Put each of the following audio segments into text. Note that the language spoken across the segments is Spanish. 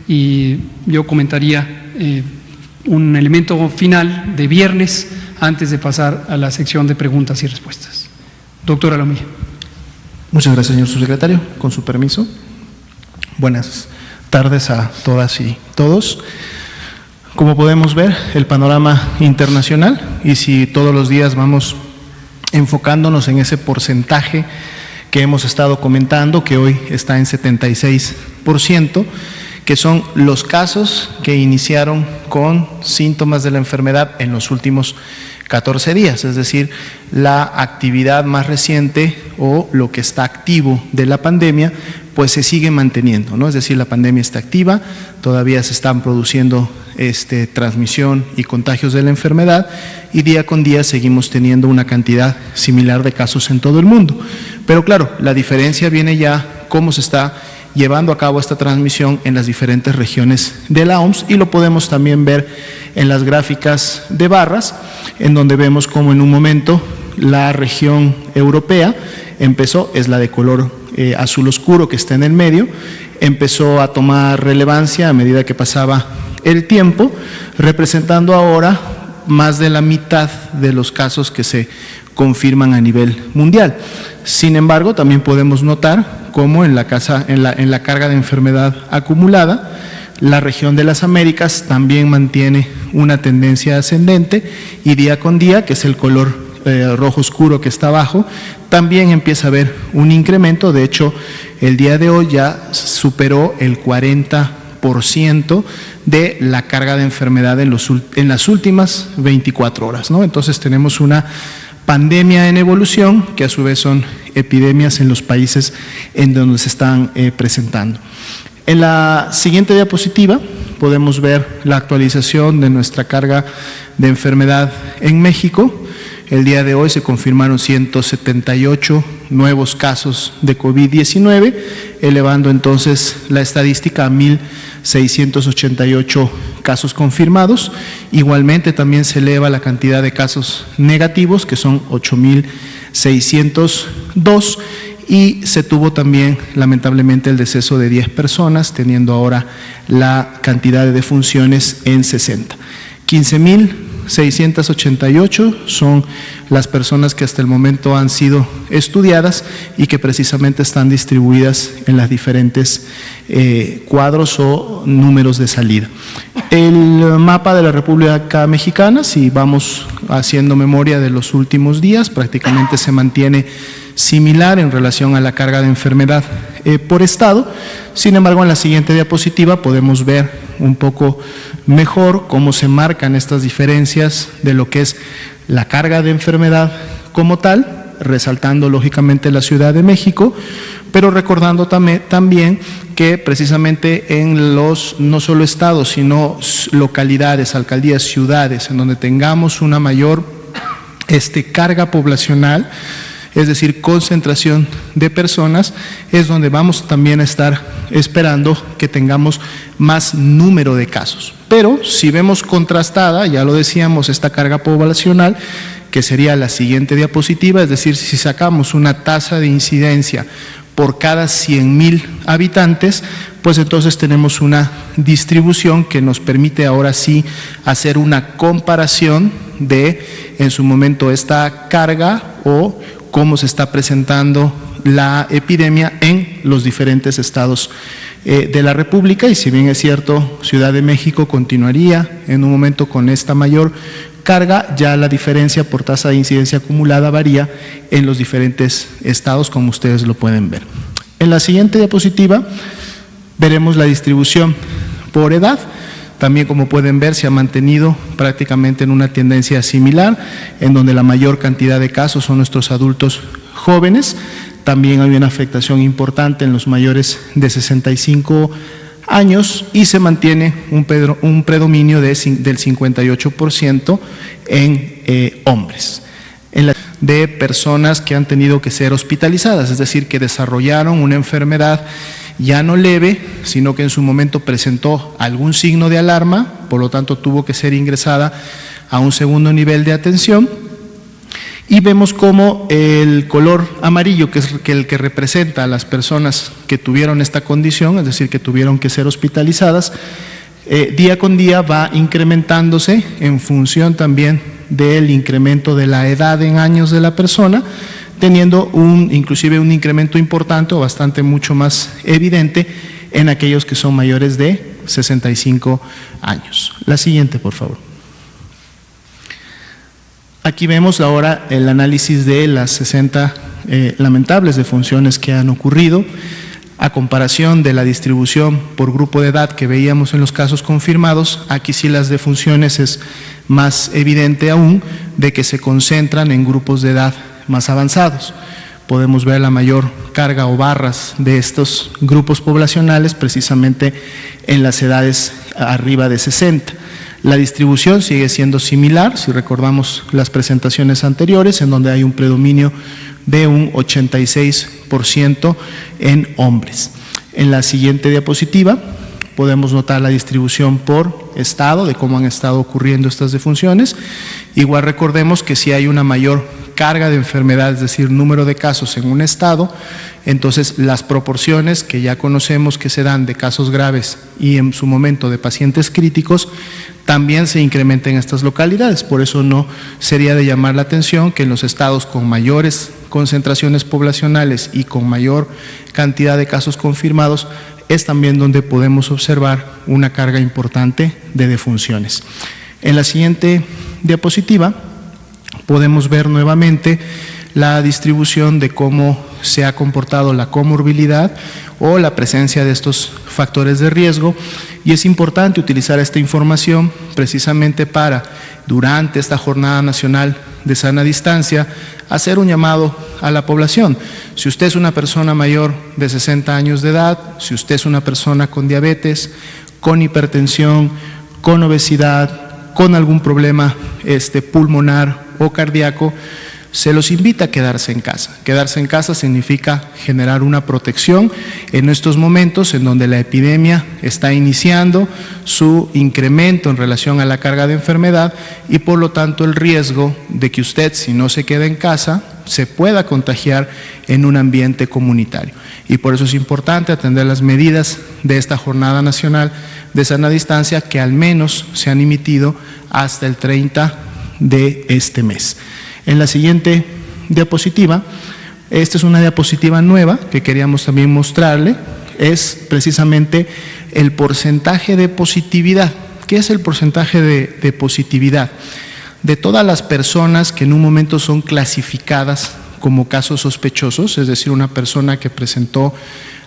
Y yo comentaría un elemento final de viernes antes de pasar a la sección de preguntas y respuestas. Doctora Lomilla. Muchas gracias, señor subsecretario. Con su permiso. Buenas tardes a todas y todos. Como podemos ver, el panorama internacional, y si todos los días vamos enfocándonos en ese porcentaje que hemos estado comentando, que hoy está en 76%, que son los casos que iniciaron con síntomas de la enfermedad en los últimos 14 días, es decir, la actividad más reciente o lo que está activo de la pandemia, pues se sigue manteniendo, ¿no? Es decir, la pandemia está activa, todavía se están produciendo transmisión y contagios de la enfermedad, y día con día seguimos teniendo una cantidad similar de casos en todo el mundo. Pero claro, la diferencia viene ya cómo se está llevando a cabo esta transmisión en las diferentes regiones de la OMS, y lo podemos también ver en las gráficas de barras, en donde vemos cómo en un momento la región europea empezó, es la de color azul oscuro que está en el medio, empezó a tomar relevancia a medida que pasaba el tiempo, representando ahora más de la mitad de los casos que se confirman a nivel mundial. Sin embargo, también podemos notar cómo en la carga de enfermedad acumulada, la región de las Américas también mantiene una tendencia ascendente, y día con día, que es el color rojo oscuro que está abajo, también empieza a haber un incremento. De hecho, el día de hoy ya superó el 40% de la carga de enfermedad en las últimas 24 horas, ¿no? Entonces tenemos una pandemia en evolución, que a su vez son epidemias en los países en donde se están presentando. En la siguiente diapositiva podemos ver la actualización de nuestra carga de enfermedad en México. El día de hoy se confirmaron 178 nuevos casos de COVID-19, elevando entonces la estadística a 1.688 casos confirmados. Igualmente también se eleva la cantidad de casos negativos, que son 8.602, y se tuvo también lamentablemente el deceso de 10 personas, teniendo ahora la cantidad de defunciones en 60. 15.688 son las personas que hasta el momento han sido estudiadas y que precisamente están distribuidas en las diferentes cuadros o números de salida. El mapa de la República Mexicana, si vamos haciendo memoria de los últimos días, prácticamente se mantiene similar en relación a la carga de enfermedad por estado. Sin embargo, en la siguiente diapositiva podemos ver un poco mejor cómo se marcan estas diferencias de lo que es la carga de enfermedad como tal, resaltando lógicamente la Ciudad de México, pero recordando también que precisamente en los no solo estados, sino localidades, alcaldías, ciudades, en donde tengamos una mayor carga poblacional, es decir, concentración de personas, es donde vamos también a estar esperando que tengamos más número de casos. Pero si vemos contrastada, ya lo decíamos, esta carga poblacional, que sería la siguiente diapositiva, es decir, si sacamos una tasa de incidencia por cada 100.000 habitantes, pues entonces tenemos una distribución que nos permite ahora sí hacer una comparación de, en su momento, esta carga o cómo se está presentando la epidemia en los diferentes estados de la República. Y si bien es cierto, Ciudad de México continuaría en un momento con esta mayor carga, ya la diferencia por tasa de incidencia acumulada varía en los diferentes estados, como ustedes lo pueden ver. En la siguiente diapositiva veremos la distribución por edad. También, como pueden ver, se ha mantenido prácticamente en una tendencia similar, en donde la mayor cantidad de casos son nuestros adultos jóvenes. También hay una afectación importante en los mayores de 65 años y se mantiene un predominio del 58% en hombres. De personas que han tenido que ser hospitalizadas, es decir, que desarrollaron una enfermedad ya no leve, sino que en su momento presentó algún signo de alarma, por lo tanto tuvo que ser ingresada a un segundo nivel de atención, Y vemos cómo el color amarillo, que es el que representa a las personas que tuvieron esta condición, es decir, que tuvieron que ser hospitalizadas, día con día va incrementándose en función también del incremento de la edad en años de la persona, teniendo inclusive un incremento importante o bastante mucho más evidente en aquellos que son mayores de 65 años. La siguiente, por favor. Aquí vemos ahora el análisis de las 60 lamentables defunciones que han ocurrido, a comparación de la distribución por grupo de edad que veíamos en los casos confirmados. Aquí sí las defunciones es más evidente aún de que se concentran en grupos de edad más avanzados. Podemos ver la mayor carga o barras de estos grupos poblacionales precisamente en las edades arriba de 60. La distribución sigue siendo similar, si recordamos las presentaciones anteriores, en donde hay un predominio de un 86% en hombres. En la siguiente diapositiva podemos notar la distribución por estado, de cómo han estado ocurriendo estas defunciones. Igual recordemos que si hay una mayor carga de enfermedad, es decir, número de casos en un estado, entonces las proporciones que ya conocemos que se dan de casos graves y en su momento de pacientes críticos, también se incrementa en estas localidades. Por eso no sería de llamar la atención que en los estados con mayores concentraciones poblacionales y con mayor cantidad de casos confirmados es también donde podemos observar una carga importante de defunciones. En la siguiente diapositiva podemos ver nuevamente la distribución de cómo se ha comportado la comorbilidad o la presencia de estos factores de riesgo, y es importante utilizar esta información precisamente para, durante esta Jornada Nacional de Sana Distancia, hacer un llamado a la población. Si usted es una persona mayor de 60 años de edad, si usted es una persona con diabetes, con hipertensión, con obesidad, con algún problema pulmonar o cardíaco, se los invita a quedarse en casa. Quedarse en casa significa generar una protección en estos momentos en donde la epidemia está iniciando su incremento en relación a la carga de enfermedad y por lo tanto el riesgo de que usted, si no se queda en casa, se pueda contagiar en un ambiente comunitario. Y por eso es importante atender las medidas de esta Jornada Nacional de Sana Distancia que al menos se han emitido hasta el 30 de este mes. En la siguiente diapositiva, esta es una diapositiva nueva que queríamos también mostrarle, es precisamente el porcentaje de positividad. ¿Qué es el porcentaje de positividad? De todas las personas que en un momento son clasificadas como casos sospechosos, es decir, una persona que presentó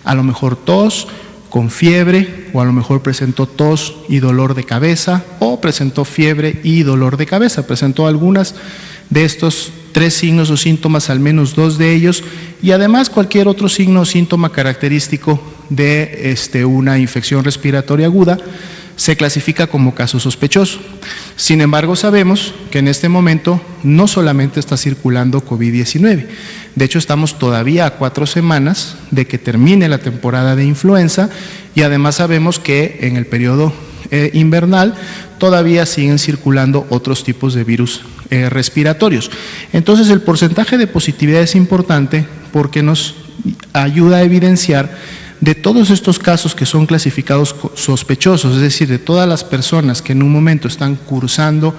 a lo mejor tos con fiebre, o a lo mejor presentó tos y dolor de cabeza, o presentó fiebre y dolor de cabeza, presentó algunas de estos 3 signos o síntomas, al menos 2 de ellos, y además cualquier otro signo o síntoma característico de una infección respiratoria aguda, se clasifica como caso sospechoso. Sin embargo, sabemos que en este momento no solamente está circulando COVID-19, de hecho estamos todavía a 4 semanas de que termine la temporada de influenza y además sabemos que en el periodo invernal todavía siguen circulando otros tipos de virus respiratorios. Entonces el porcentaje de positividad es importante porque nos ayuda a evidenciar de todos estos casos que son clasificados sospechosos, es decir, de todas las personas que en un momento están cursando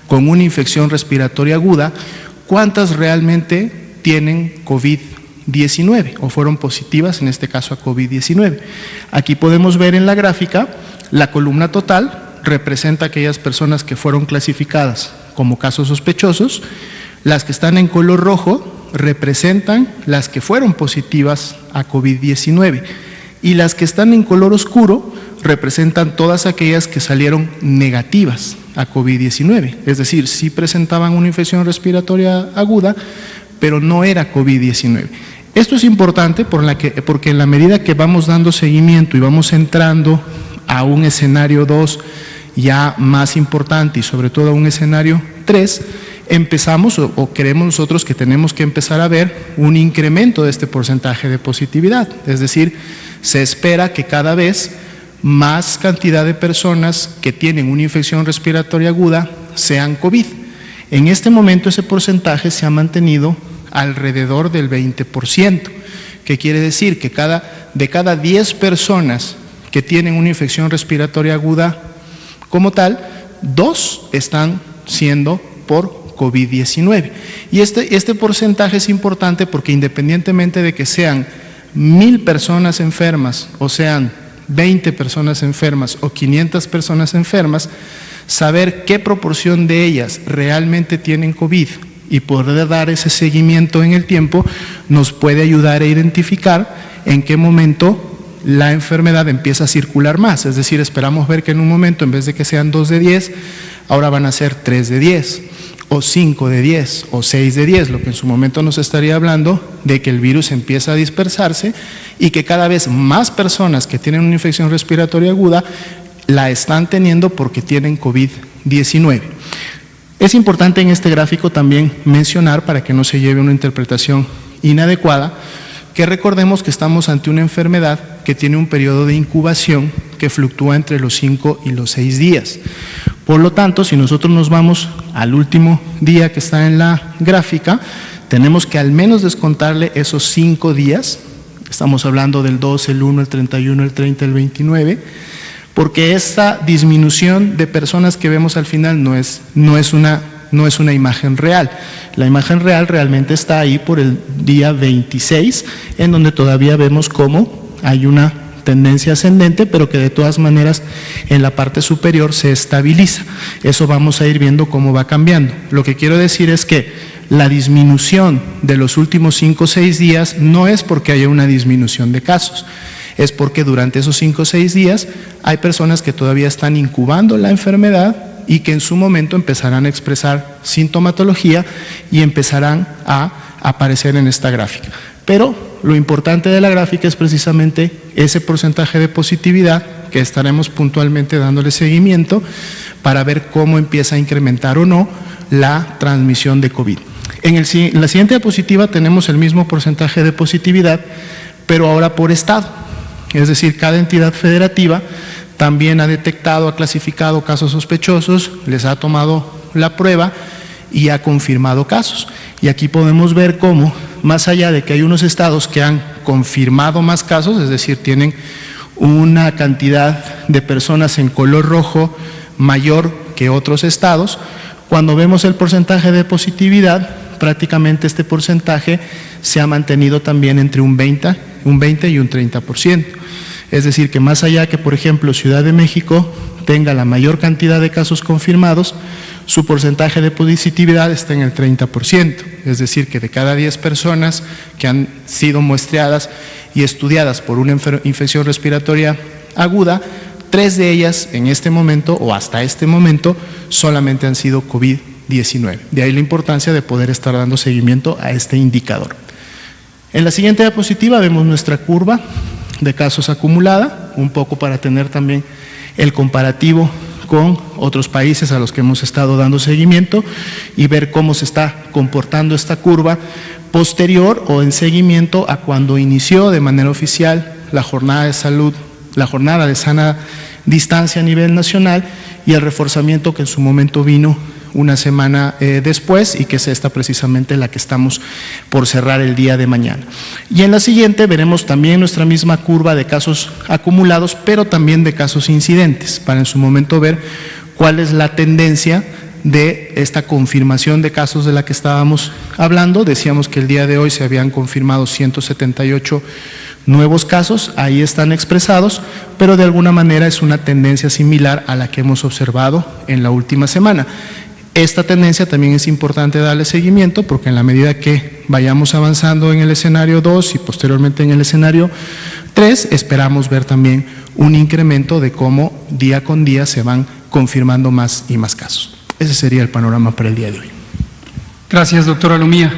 con una infección respiratoria aguda, ¿cuántas realmente tienen COVID-19 o fueron positivas en este caso a COVID-19? Aquí podemos ver en la gráfica la columna total representa aquellas personas que fueron clasificadas como casos sospechosos, las que están en color rojo representan las que fueron positivas a COVID-19 y las que están en color oscuro representan todas aquellas que salieron negativas a COVID-19, es decir, sí presentaban una infección respiratoria aguda, pero no era COVID-19. Esto es importante porque en la medida que vamos dando seguimiento y vamos entrando a un escenario 2 ya más importante y sobre todo a un escenario 3, empezamos o creemos nosotros que tenemos que empezar a ver un incremento de este porcentaje de positividad, es decir, se espera que cada vez más cantidad de personas que tienen una infección respiratoria aguda sean COVID. En este momento ese porcentaje se ha mantenido alrededor del 20%, que quiere decir que de cada 10 personas que tienen una infección respiratoria aguda como tal, 2 están siendo por COVID-19. Y este porcentaje es importante porque independientemente de que sean 1000 personas enfermas o sean 20 personas enfermas o 500 personas enfermas, saber qué proporción de ellas realmente tienen COVID y poder dar ese seguimiento en el tiempo nos puede ayudar a identificar en qué momento la enfermedad empieza a circular más. Es decir, esperamos ver que en un momento, en vez de que sean 2 de 10, ahora van a ser 3 de 10, o 5 de 10, o 6 de 10, lo que en su momento nos estaría hablando de que el virus empieza a dispersarse y que cada vez más personas que tienen una infección respiratoria aguda la están teniendo porque tienen COVID-19. Es importante en este gráfico también mencionar, para que no se lleve una interpretación inadecuada, que recordemos que estamos ante una enfermedad que tiene un periodo de incubación que fluctúa entre los 5 y los 6 días. Por lo tanto, si nosotros nos vamos al último día que está en la gráfica, tenemos que al menos descontarle esos 5 días, estamos hablando del 2, el 1, el 31, el 30, el 29, porque esta disminución de personas que vemos al final no es una imagen real. La imagen real realmente está ahí por el día 26, en donde todavía vemos cómo hay una tendencia ascendente, pero que de todas maneras en la parte superior se estabiliza. Eso vamos a ir viendo cómo va cambiando. Lo que quiero decir es que la disminución de los últimos 5 o 6 días no es porque haya una disminución de casos, es porque durante esos 5 o 6 días hay personas que todavía están incubando la enfermedad y que en su momento empezarán a expresar sintomatología y empezarán a aparecer en esta gráfica. Pero lo importante de la gráfica es precisamente ese porcentaje de positividad que estaremos puntualmente dándole seguimiento para ver cómo empieza a incrementar o no la transmisión de COVID. En la siguiente diapositiva tenemos el mismo porcentaje de positividad, pero ahora por estado. Es decir, cada entidad federativa también ha detectado, ha clasificado casos sospechosos, les ha tomado la prueba y ha confirmado casos. Y aquí podemos ver cómo, más allá de que hay unos estados que han confirmado más casos, es decir, tienen una cantidad de personas en color rojo mayor que otros estados, cuando vemos el porcentaje de positividad, prácticamente este porcentaje se ha mantenido también entre un 20 y un 30%. Es decir, que más allá que, por ejemplo, Ciudad de México tenga la mayor cantidad de casos confirmados, su porcentaje de positividad está en el 30%. Es decir, que de cada 10 personas que han sido muestreadas y estudiadas por una infección respiratoria aguda, 3 de ellas en este momento o hasta este momento solamente han sido COVID-19. De ahí la importancia de poder estar dando seguimiento a este indicador. En la siguiente diapositiva vemos nuestra curva de casos acumulada, un poco para tener también el comparativo con otros países a los que hemos estado dando seguimiento y ver cómo se está comportando esta curva posterior o en seguimiento a cuando inició de manera oficial la jornada de salud, la jornada de sana distancia a nivel nacional y el reforzamiento que en su momento vino una semana después y que es esta precisamente la que estamos por cerrar el día de mañana. Y en la siguiente veremos también nuestra misma curva de casos acumulados, pero también de casos incidentes, para en su momento ver cuál es la tendencia de esta confirmación de casos de la que estábamos hablando. Decíamos que el día de hoy se habían confirmado 178 nuevos casos, ahí están expresados, pero de alguna manera es una tendencia similar a la que hemos observado en la última semana. Esta tendencia también es importante darle seguimiento porque en la medida que vayamos avanzando en el escenario 2 y posteriormente en el escenario 3, esperamos ver también un incremento de cómo día con día se van confirmando más y más casos. Ese sería el panorama para el día de hoy. Gracias, doctora Lomía.